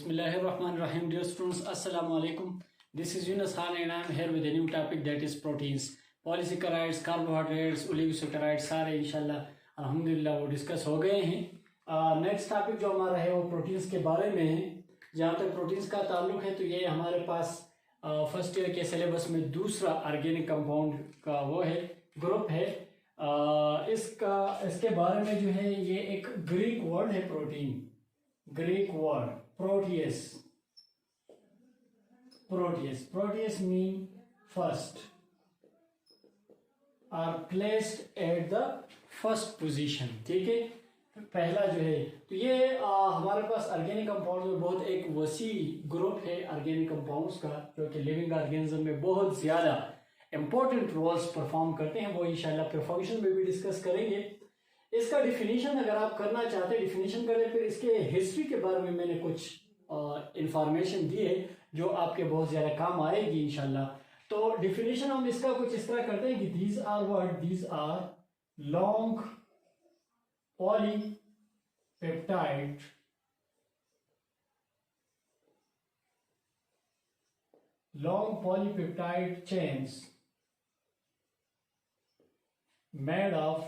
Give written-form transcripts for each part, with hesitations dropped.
Bismillahirrahmanirrahim. Dear students, Assalamu alaikum. This is Yunus Khan and I am here with a new topic, that is proteins. Polysaccharides, carbohydrates, oligosaccharides सारे इंशाल्लाह अल्हम्दुलिल्लाह वो discuss हो गए हैं। Next topic जो हमारा है वो प्रोटीन्स के बारे में है। जहाँ तक प्रोटीन्स का ताल्लुक है तो ये हमारे पास फर्स्ट ईयर के सिलेबस में दूसरा ऑर्गेनिक कंपाउंड का वो है ग्रुप है। इसके बारे में जो है ये एक ग्रीक वर्ड है protein, Greek word Proteus. Proteus mean first are placed at the first position, ठीक है, पहला जो है। तो ये हमारे पास ऑर्गेनिक कंपाउंड में बहुत एक वसी ग्रुप है ऑर्गेनिक कंपाउंड्स का, जो कि लिविंग ऑर्गेनिज्म में बहुत ज्यादा इंपॉर्टेंट रोल्स परफॉर्म करते हैं। वो इंशाल्लाह फिर फंक्शन में भी डिस्कस करेंगे। इसका डिफिनीशन अगर आप करना चाहते हैं डिफिनीशन करें, फिर इसके हिस्ट्री के बारे में मैंने कुछ इंफॉर्मेशन दी है जो आपके बहुत ज्यादा काम आएगी इंशाल्लाह। तो डिफिनीशन हम इसका कुछ इस तरह करते हैं कि these are long polypeptide chains made of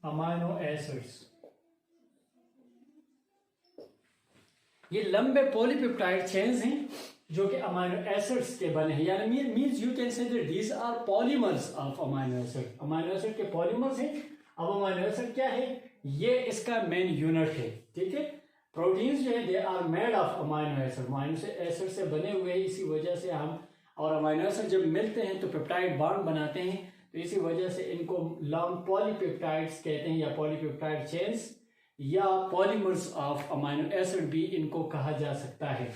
amino acids। ये लंबे पॉलीपेप्टाइड चेन्स हैं जो कि अमाइनो एसिड्स के बने हैं, यानी means you can say that these are polymers of amino acid. Amino acid के पॉलीमर्स हैं। अब अमाइनो एसिड क्या है, ये इसका मेन यूनिट है, ठीक है। प्रोटीन्स जो है they are made of amino acid, amino acid से बने हुए हैं। इसी वजह से हम और अमाइनो एसिड जब मिलते हैं तो पेप्टाइड बॉन्ड बनाते हैं, तो इसी वजह से इनको लॉन्ग पॉलीपेप्टाइड्स कहते हैं, या पॉलीपेप्टाइड चेन्स या पॉलीमर्स ऑफ अमाइनो एसिड भी इनको कहा जा सकता है।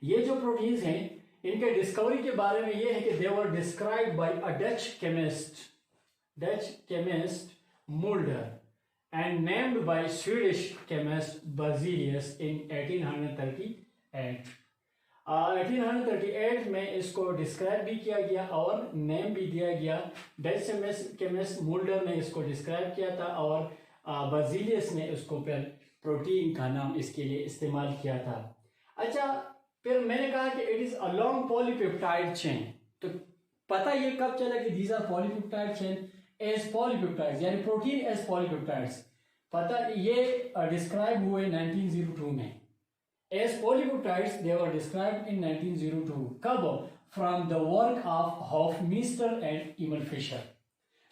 ये जो प्रोटीन्स हैं इनके डिस्कवरी के बारे में ये है कि they were described by a Dutch chemist Mulder and named by Swedish chemist Berzelius in 1838। 1838 में इसको डिस्क्राइब भी किया गया और नेम भी दिया गया। डच केमिस्ट मुल्डर ने इसको डिस्क्राइब किया था और बर्जीलियस ने उसको फिर प्रोटीन का नाम इसके लिए इस्तेमाल किया था। अच्छा, फिर मैंने कहा कि it is a long polypeptide chain. तो पता ये कब चला कि these are polypeptide chain as polypeptides, यानी प्रोटीन एज पॉलीपेप्टाइड्स। पता ये डिस्क्राइब हुए 1902 में as polypeptides. They were described in 1902। कब? From the work of Hofmeister and Emil Fischer.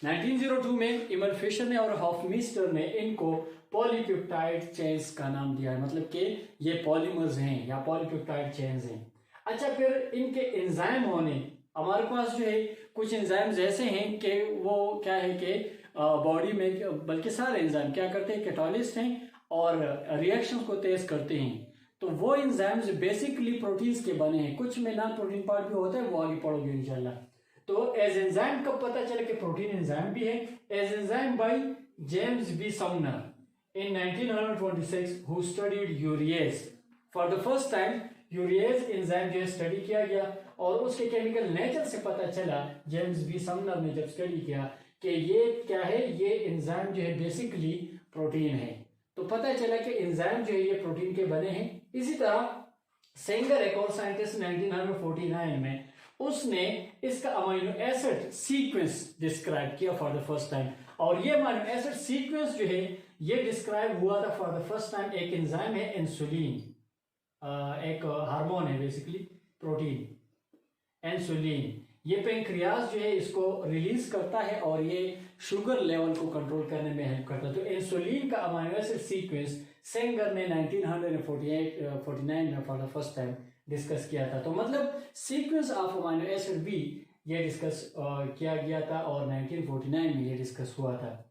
1902 में इमल फिशर ने और हॉफमीस्टर ने इनको पॉलीपेप्टाइड चेन्स का नाम दिया है, मतलब कि ये पॉलीमर्स हैं या पॉलीपेप्टाइड चेन्स हैं। अच्छा, फिर इनके एंजाइम होने, हमारे पास जो है कुछ एंजाइम्स ऐसे हैं कि वो क्या है कि बॉडी में, बल्कि सारे एंजाइम क्या करते हैं, कैटालिस्ट हैं और रिएक्शंस को तेज करते हैं। तो वो एंजाइम्स बेसिकली प्रोटीन्स के बने हैं, कुछ में नॉन प्रोटीन पार्ट भी होता है, वो आगे पढ़ोगे इंशाल्लाह। तो एज एंजाइम कब पता चला कि प्रोटीन एंजाइम भी है? As enzyme by James B Sumner in 1926 who studied urease. For the first time urease enzyme जो स्टडी किया गया और उसके केमिकल नेचर से पता चला, जेम्स बी समनर ने जब स्टडी किया कि ये क्या है, ये एंजाइम जो है बेसिकली प्रोटीन है। तो पता चला कि एंजाइम जो है ये प्रोटीन के बने हैं। इसी तरह सेंगर, एक और साइंटिस्ट, 1949 में उसने इसका अमाइनो एसिड सीक्वेंस डिस्क्राइब किया फॉर द फर्स्ट टाइम। और ये अमाइनो एसिड सीक्वेंस जो है ये डिस्क्राइब हुआ था फॉर द फर्स्ट टाइम। एक एंजाइम है इंसुलिन, एक हार्मोन है बेसिकली प्रोटीन इंसुलिन। ये पेंक्रियाज जो है इसको रिलीज करता है और ये शुगर लेवल को कंट्रोल करने में हेल्प करता है। तो इंसुलिन का अमाइनो एसिड सीक्वेंस सेंगर ने 1949 में for the first time discuss किया था। तो मतलब सीक्वेंस ऑफ अमाइनो एसिड भी ये डिस्कस किया गया था और 1949 में ये डिस्कस हुआ था।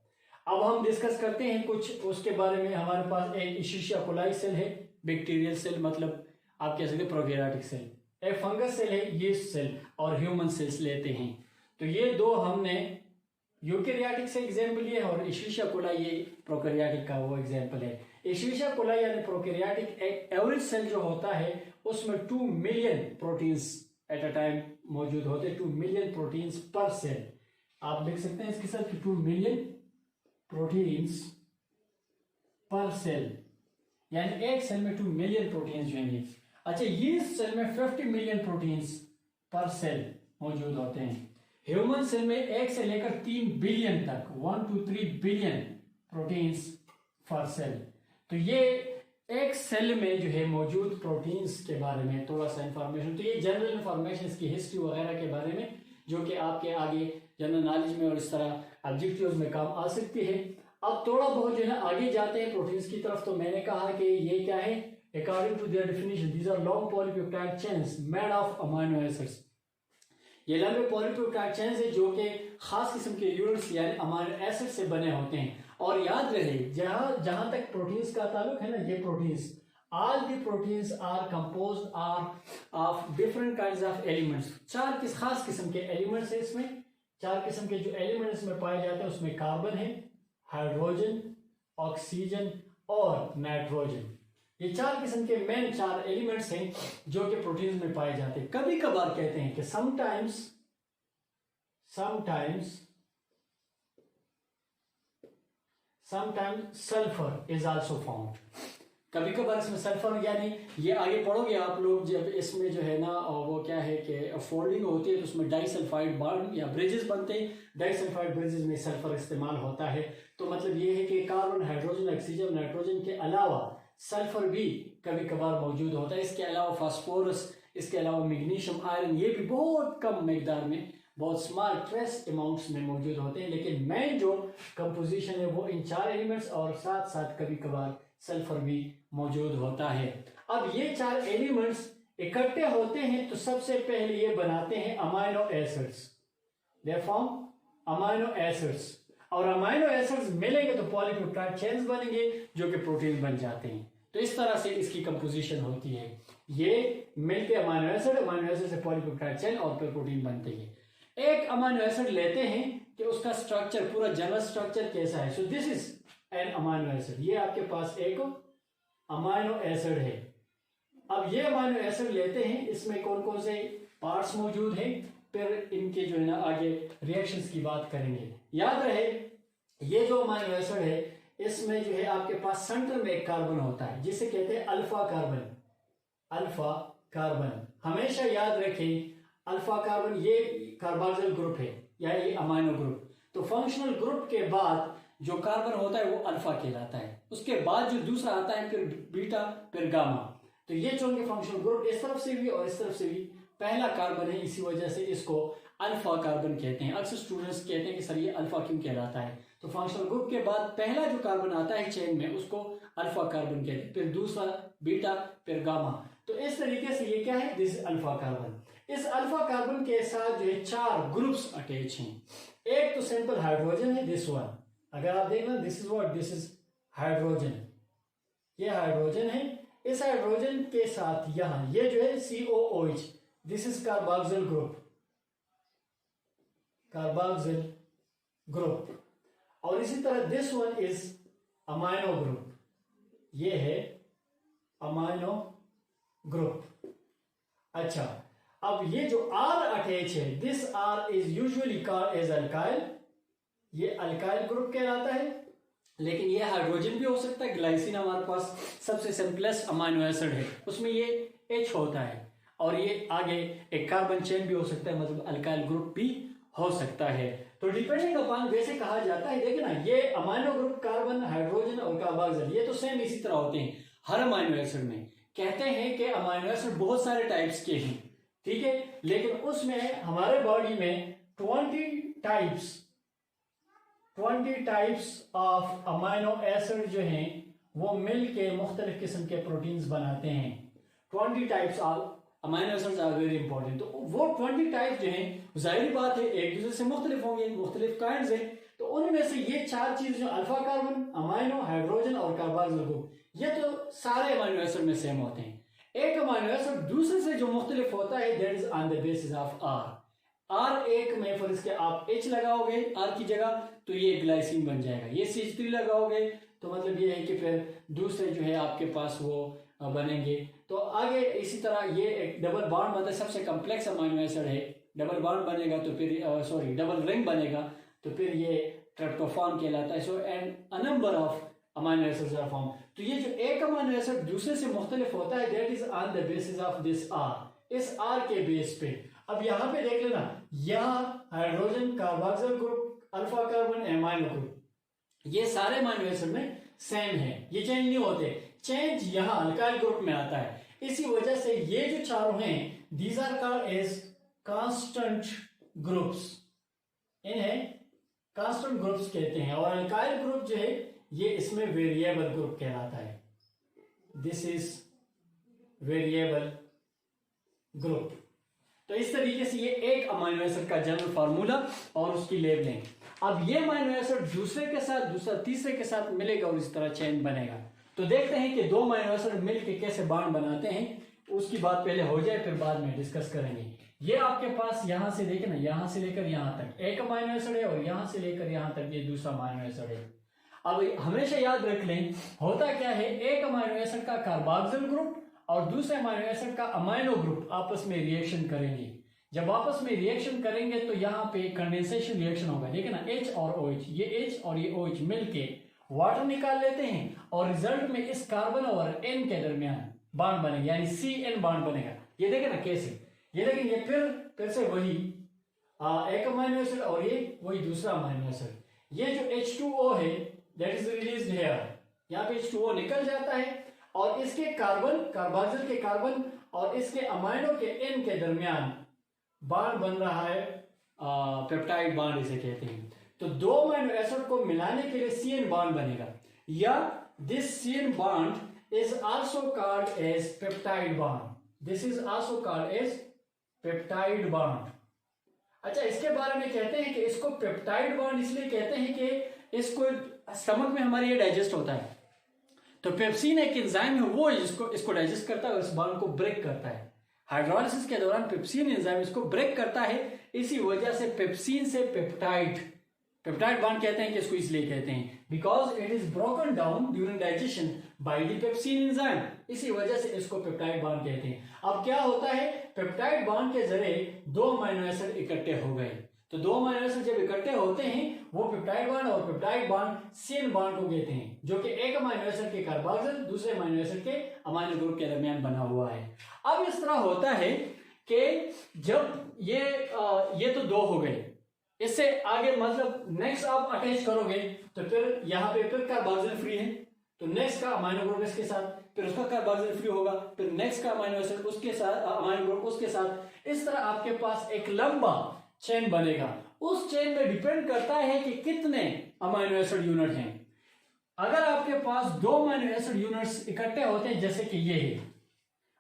अब हम डिस्कस करते हैं कुछ उसके बारे में। हमारे पास एक इशिशिया कोलाई सेल है, बैक्टीरियल सेल, मतलब आप कह सकते हैं प्रोकैरियोटिक सेल। एक फंगस सेल है, यीस्ट सेल, और ह्यूमन सेल्स लेते हैं। तो ये दो हमने यूकेरियोटिक से एग्जाम्पल लिए और इशिशिया कोलाई ये प्रोकैरियोटिक का वो एग्जाम्पल है। इशिशिया कोलाई यानी प्रोकैरियोटिक एक एवरेज सेल जो होता है उसमें 2 million proteins at a time मौजूद होते हैं, 2 मिलियन प्रोटीन्स पर सेल। आप लिख सकते हैं इसके साथ 2 मिलियन प्रोटीन्स पर सेल। यानी एक सेल में 2 मिलियन प्रोटीन्स जो हैं। अच्छा, ये सेल में 50 मिलियन प्रोटीन्स पर सेल मौजूद होते हैं। ह्यूमन सेल में 1 से लेकर 3 बिलियन तक 1 to 3 बिलियन प्रोटीन्स पर सेल। तो ये एक सेल में जो है मौजूद प्रोटीन्स के बारे में थोड़ा सा इंफॉर्मेशन। तो ये जनरल इंफॉर्मेशन, इसकी हिस्ट्री वगैरह के बारे में, जो कि आपके आगे जनरल नॉलेज में और इस तरह ऑब्जेक्टिव्स में काम आ सकती है। अब थोड़ा बहुत जो है आगे जाते हैं प्रोटीन्स की तरफ। तो मैंने कहा कि ये क्या है, according to their definition these are long polypeptide chains made of amino acids. ये लंबे पॉलीपेप्टाइड चेन्स है जो कि खास किस्म के यूनिट्स यानी अमीनो एसिड से बने होते हैं। और याद रहे, जहां तक प्रोटीन्स का ताल्लुक है ना, ये proteins, all the proteins are composed of different kinds of elements। चार खास किस्म के एलिमेंट्स है इसमें। 4 किस्म के जो एलिमेंट्स में पाए जाते हैं उसमें कार्बन है, हाइड्रोजन, ऑक्सीजन और नाइट्रोजन। ये 4 किस्म के मेन 4 एलिमेंट्स हैं जो कि प्रोटीन्स में पाए जाते हैं। कभी कभार कहते हैं कि sometimes sulfur is also found। कभी कभार इसमें सल्फर, यानी ये आगे पढ़ोगे आप लोग जब इसमें जो है ना वो क्या है कि फोल्डिंग होती है तो उसमें डाइसल्फाइड बॉन्ड या ब्रिजेस बनते हैं। डाइसल्फाइड ब्रिजेस में सल्फर इस्तेमाल होता है। तो मतलब ये है कि कार्बन, हाइड्रोजन, ऑक्सीजन, नाइट्रोजन के अलावा सल्फर भी कभी कभार मौजूद होता है। इसके अलावा फास्फोरस, इसके अलावा मैग्नीशियम, आयरन, ये भी बहुत कम मिकदार में, बहुत स्मॉल ट्रेस अमाउंट्स में मौजूद होते हैं। लेकिन मेन जो कंपोजिशन है वो इन 4 एलिमेंट्स और साथ साथ कभी कभार सल्फर भी मौजूद होता है। अब ये 4 एलिमेंट्स इकट्ठे होते हैं तो सबसे पहले ये बनाते हैं amino acids. They form amino acids, और अमीनो एसिड्स मिलेंगे तो पॉलीपेप्टाइड चेन्स बनेंगे जो कि प्रोटीन बन जाते हैं। तो इस तरह से इसकी कंपोजिशन होती है। ये मिलके अमीनो एसिड से पॉलीपेप्टाइड चेन और फिर प्रोटीन बनते हैं। एक अमीनो एसिड लेते हैं कि उसका स्ट्रक्चर, पूरा जनरल स्ट्रक्चर कैसा है। So this is an amino acid. ये आपके पास एक अमीनो एसिड है। अब ये अमीनो एसिड लेते हैं, इसमें कौन कौन से पार्ट्स मौजूद हैं, फिर इनके जो है ना आगे रिएक्शंस की बात करेंगे। याद रहे, ये जो अमीनो एसिड है इसमें जो है आपके पास सेंटर में एक कार्बन होता है जिसे कहते हैं अल्फा कार्बन। अल्फा कार्बन हमेशा याद रखें, अल्फा कार्बन ये कार्बोक्सिल ग्रुप है या ये अमीनो ग्रुप। तो फंक्शनल ग्रुप के बाद जो कार्बन होता है वो अल्फा कहलाता है। उसके बाद जो दूसरा आता है फिर बीटा, फिर गामा। तो ये चुन के फंक्शनल ग्रुप इस तरफ से भी और इस तरफ से भी पहला कार्बन है, इसी वजह से इसको अल्फा कार्बन कहते हैं। अक्सर स्टूडेंट्स कहते हैं कि सर ये अल्फा क्यों कहलाता है। तो फंक्शनल ग्रुप के बाद पहला जो कार्बन आता है चेन में उसको अल्फा कार्बन कहते हैं, फिर दूसरा बीटा, फिर गामा। तो इस तरीके से ये क्या है, दिस अल्फा कार्बन। इस अल्फा कार्बन के साथ जो है 4 ग्रुप्स अटैच हैं। एक तो सिंपल हाइड्रोजन है, दिस वन। अगर आप देखना, this is what, this is hydrogen. ये हाइड्रोजन है। इस हाइड्रोजन के साथ यहां ये जो है COOH, this is carboxyl group, carboxyl group. और इसी तरह this one is amino group, ये है अमाइनो ग्रुप। अच्छा, अब ये जो R अटैच है, this R is usually called as alkyl. ये अल्काइल ग्रुप कहलाता है। लेकिन ये हाइड्रोजन भी हो सकता है। ग्लाइसिन हमारे पास सबसे सिंपलेस्ट अमाइनो एसिड है, उसमें ये H होता है। और ये आगे एक कार्बन चेन भी हो सकता है, मतलब अल्काइल ग्रुप भी हो सकता है। तो डिपेंडिंग अपॉन वैसे कहा जाता है, देखिए ना, ये अमाइनो ग्रुप कार्बन, हाइड्रोजन और कार्बोक्सिल ये तो सेम इसी तरह होते हैं हर अमाइनो एसिड में। कहते हैं कि अमाइनो एसिड बहुत सारे टाइप्स के हैं, ठीक है, लेकिन उसमें हमारे बॉडी में 20 टाइप्स ऑफ अमाइनो एसिड जो हैं वो मिलके मुख्तलिफ किस्म के प्रोटीन्स बनाते हैं। 20 types of amino acids are very important. तो वो 20 टाइप जो हैं, जाहिर बात है एक दूसरे से मुख्तलिफ होंगे, मुख्तलिफ काइंड्स हैं। तो उनमें से ये 4 चीज जो अल्फा कार्बन, अमाइनो, हाइड्रोजन और कार्बोक्सिल ग्रुप, ये तो सारे अमाइनो एसिड में सेम होते हैं। एक अमाइनो एसिड दूसरे से जो मुख्तलिफ होता है, that is on the basis of R एक में फर्ज के आप H लगाओगे R की जगह तो ये ग्लाइसिन बन जाएगा। ये CH3 लगाओगे तो मतलब ये है कि फिर दूसरे जो है आपके पास वो बनेंगे। तो आगे इसी तरह ये एक डबल बॉन्ड बनता है, सबसे कम्प्लेक्स अमाइनो एसिड है। डबल बॉन्ड बनेगा तो फिर डबल रिंग बनेगा तो फिर ये ट्रिप्टोफान कहलाता है। So and a number of amino acids are form. तो ये जो एक अमाइनो एसिड दूसरे से मुख्तलिफ होता है, that is on the basis of this R, इस आर के बेस पे। अब यहाँ पे देख लेना, यहाँ hydrogen carboxyl group, alpha carbon, amino group, ये सारे अमाइनो एसिड में सेम है, ये चेंज नहीं होते। चेंज यहाँ अल्काइल ग्रुप में आता है। इसी वजह से ये जो चारों हैं, these are called as constant groups, इन्हें कांस्टेंट ग्रुप्स कहते हैं। और अल्काइल ग्रुप जो है ये इसमें वेरिएबल ग्रुप कहलाता है। This is variable group. तो इस तरीके से ये एक अमाइनो एसिड का जनरल फार्मूला और उसकी लेबलिंग। अब ये अमाइनो एसिड दूसरे के साथ, दूसरा तीसरे के साथ मिलेगा और इस तरह चेन बनेगा। तो देखते हैं कि दो अमाइनो एसिड मिलकर कैसे बॉन्ड बनाते हैं, उसकी बात पहले हो जाए, फिर बाद में डिस्कस करेंगे। ये आपके पास यहां से देखे ना, यहां से लेकर यहां तक एक अमाइनो एसिड है, और यहां से लेकर यहां तक ये दूसरा अमाइनो एसिड है। अब हमेशा याद रख लें, होता क्या है, एक अमाइनो एसिड का कार्बोक्सिल ग्रुप और दूसरे अमाइनो एसिड का अमाइनो ग्रुप आपस में रिएक्शन करेंगे। जब आपस में रिएक्शन करेंगे तो यहाँ पे कंडेंसेशन रिएक्शन होगा। देखिए ना, H और OH, ये H और ये OH मिलके वाटर निकाल लेते हैं, और रिजल्ट में इस कार्बन और N के दरमियान बॉन्ड बनेगा, यानी CN बॉन्ड बनेगा। ये देखें ना कैसे, ये देखें, ये फिर से वही एक अमाइनो एसिड और ये वही दूसरा अमाइनो एसिड। ये जो H2O है दैट इज रिलीज्ड हियर, यहाँ पे H2O निकल जाता है, और इसके कार्बन, कार्बोक्सिल के कार्बन और इसके अमाइनो के N के दरमियान बॉन्ड बन रहा है, पेप्टाइड बॉन्ड इसे कहते हैं। तो दो अमाइनो एसिड को मिलाने के लिए CN बॉन्ड बनेगा, या this CN bond is also called as peptide bond. This is also called as peptide bond. अच्छा, इसके बारे में कहते हैं कि इसको पेप्टाइड बॉन्ड इसलिए कहते हैं कि इसको स्टमक में हमारे ये डाइजेस्ट होता है, तो पेप्सिन एक एंजाइम है, वो इसको डाइजेस्ट करता है और इस बॉन्ड को ब्रेक करता है। हाइड्रोलिसिस के दौरान पेप्सिन एंजाइम इसको ब्रेक करता है, इसी वजह से पेप्सिन से पेप्टाइड बॉन्ड कहते हैं कि इसको इसलिए कहते हैं because it is broken down during digestion by the pepsin enzyme, इसी वजह से इसको पेप्टाइड बॉन्ड कहते हैं। अब क्या होता है, पेप्टाइड बॉन्ड के जरिए दो अमाइनो एसिड इकट्ठे हो गए, तो दो अमाइनो एसिड जब इकट्ठे होते हैं वो पेप्टाइड बॉन्ड, और पेप्टाइड बॉन्ड CN बॉन्ड को कहते हैं, जो कि एक अमाइनो एसिड के कार्बोक्सिल दूसरे अमाइनो एसिड के अमाइनो ग्रुप के दरमियान बना हुआ है। अब इस तरह होता है कि जब ये तो दो हो गए, इससे आगे मतलब नेक्स्ट आप अटैच करोगे तो फिर यहाँ पे फिर कार्बोक्सिल फ्री है, तो नेक्स्ट का अमाइनो ग्रुप इसके साथ, फिर उसका कार्बोक्सिल फ्री होगा, फिर नेक्स्ट का अमाइनो एसिड उसके साथ, अमाइनो ग्रुप उसके साथ। इस तरह आपके पास एक लंबा चेन बनेगा। उस चेन में डिपेंड करता है कि कितने अमाइनो एसिड यूनिट हैं। अगर आपके पास दो अमाइनो एसिड यूनिट्स इकट्ठे होते हैं, जैसे कि ये है,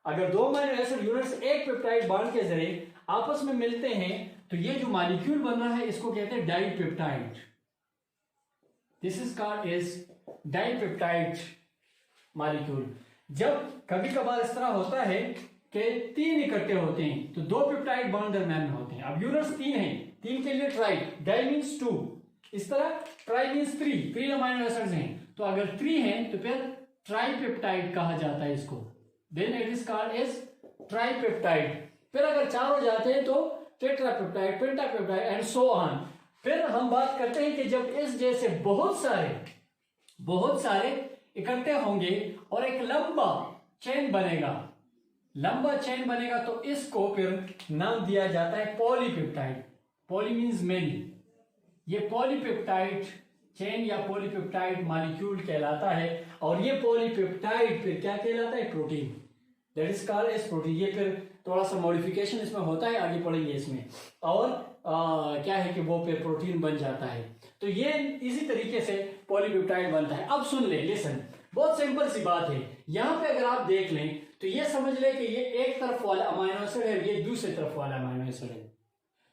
अगर दो अमाइनो एसिड यूनिट्स एक पेप्टाइड बॉन्ड के जरिए आपस में मिलते हैं, तो ये जो मॉलिक्यूल बन रहा है इसको कहते हैं dipeptide. This is called as dipeptide molecule. जब कभी कभार इस तरह होता है कि तीन इकट्ठे होते हैं, तो दो पेप्टाइड बॉन्ड दरमियान में होते हैं। अब यूनिट्स तीन हैं, तीन के लिए ट्राई, डाई मीन्स टू, इस तरह try means three amino acids हैं, तो अगर थ्री हैं तो फिर ट्राइपेप्टाइड कहा जाता है इसको, then it is called as tripeptide. फिर अगर चार हो जाते हैं तो tetrapeptide, pentapeptide and so on. फिर हम बात करते हैं कि जब इस जैसे बहुत सारे इकट्ठे होंगे और एक लंबा चेन बनेगा, तो इसको फिर नाम दिया जाता है पॉलीपेप्टाइड। पॉली मीन्स मेनी, ये पॉलीपेप्टाइड चेन या पॉलीपेप्टाइड मॉलिक्यूल कहलाता है, और ये पॉलीपेप्टाइड फिर क्या कहलाता है, protein, that is called as protein. ये फिर थोड़ा सा मॉडिफिकेशन इसमें होता है, आगे पढ़ेंगे इसमें, और क्या है कि वो फिर प्रोटीन बन जाता है। तो ये इसी तरीके से पॉलीपेप्टाइड बनता है। अब सुन ले, लिसन, बहुत सिंपल सी बात है। यहाँ पे अगर आप देख लें तो ये समझ ले कि ये एक तरफ वाला अमाइनो एसिड है, ये दूसरी तरफ वाला अमाइनो एसिड है।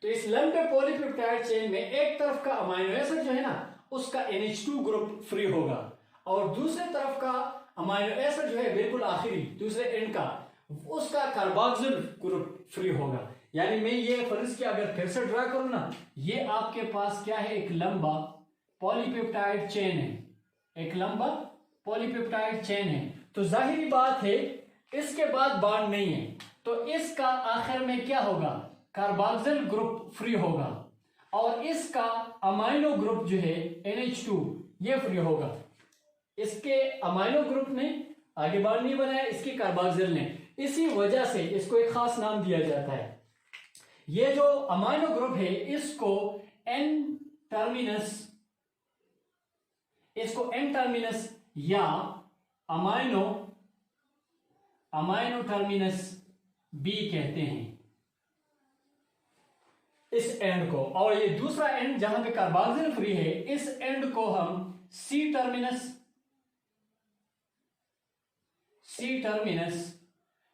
तो इस लंबे पॉलीपेप्टाइड चेन में एक तरफ का अमाइनो एसिड जो है ना, उसका NH2 ग्रुप फ्री होगा, और दूसरे तरफ का अमाइनो एसिड जो है बिल्कुल आखिरी दूसरे एंड का, उसका कार्बोक्सिल ग्रुप फ्री होगा। यानी मैं ये फर्ज किया, अगर फिर से ड्रा करूं ना, ये आपके पास क्या है, एक लंबा पॉलीपेप्टाइड चेन है, एक लंबा पॉलीपेप्टाइड चेन है। तो जाहिर बात है इसके बाद बॉन्ड नहीं है, तो इसका आखिर में क्या होगा, कार्बोक्सिल ग्रुप फ्री होगा, और इसका अमाइनो ग्रुप जो है NH2 ये फ्री होगा। इसके अमाइनो ग्रुप ने आगे बार नहीं बनाया, इसके कार्बोक्सिल ने, इसी वजह से इसको एक खास नाम दिया जाता है। ये जो अमाइनो ग्रुप है इसको एन टर्मिनस या अमाइनो टर्मिनस बी कहते हैं इस एंड को, और ये दूसरा एंड जहां पे कार्बोक्सिल फ्री है इस एंड को हम सी टर्मिनस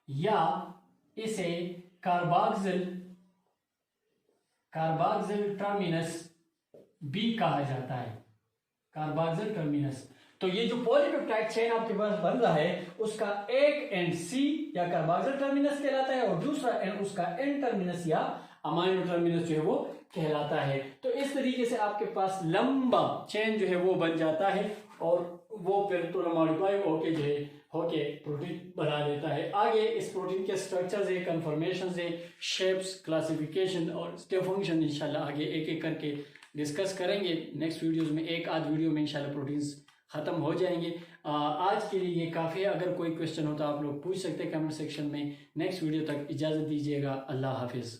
या इसे कार्बोक्सिल टर्मिनस बी कहा जाता है, कार्बोक्सिल टर्मिनस। तो ये जो पॉलीपेप्टाइड चेन आपके पास बन रहा है उसका एक एंड सी या कार्बोक्सिल टर्मिनस कहलाता है और दूसरा एंड उसका एन टर्मिनस या अमाइनो टर्मिनस जो है वो कहलाता है। तो इस तरीके से आपके पास लंबा चेन जो है वो बन जाता है और वो फिर थोड़ा मॉडिफाई होके जो है होके प्रोटीन बना देता है। आगे इस प्रोटीन के स्ट्रक्चर्स है, कन्फर्मेशंस है, शेप्स, क्लासिफिकेशन और स्टेप फंक्शन इंशाल्लाह आगे एक एक करके डिस्कस करेंगे। नेक्स्ट वीडियोस में एक आध वीडियो में इंशाल्लाह प्रोटीन्स खत्म हो जाएंगे। आज के लिए ये काफ़ी है। अगर कोई क्वेश्चन हो तो आप लोग पूछ सकते हैं कमेंट सेक्शन में। नेक्स्ट वीडियो तक इजाज़त दीजिएगा। अल्लाह हाफिज़।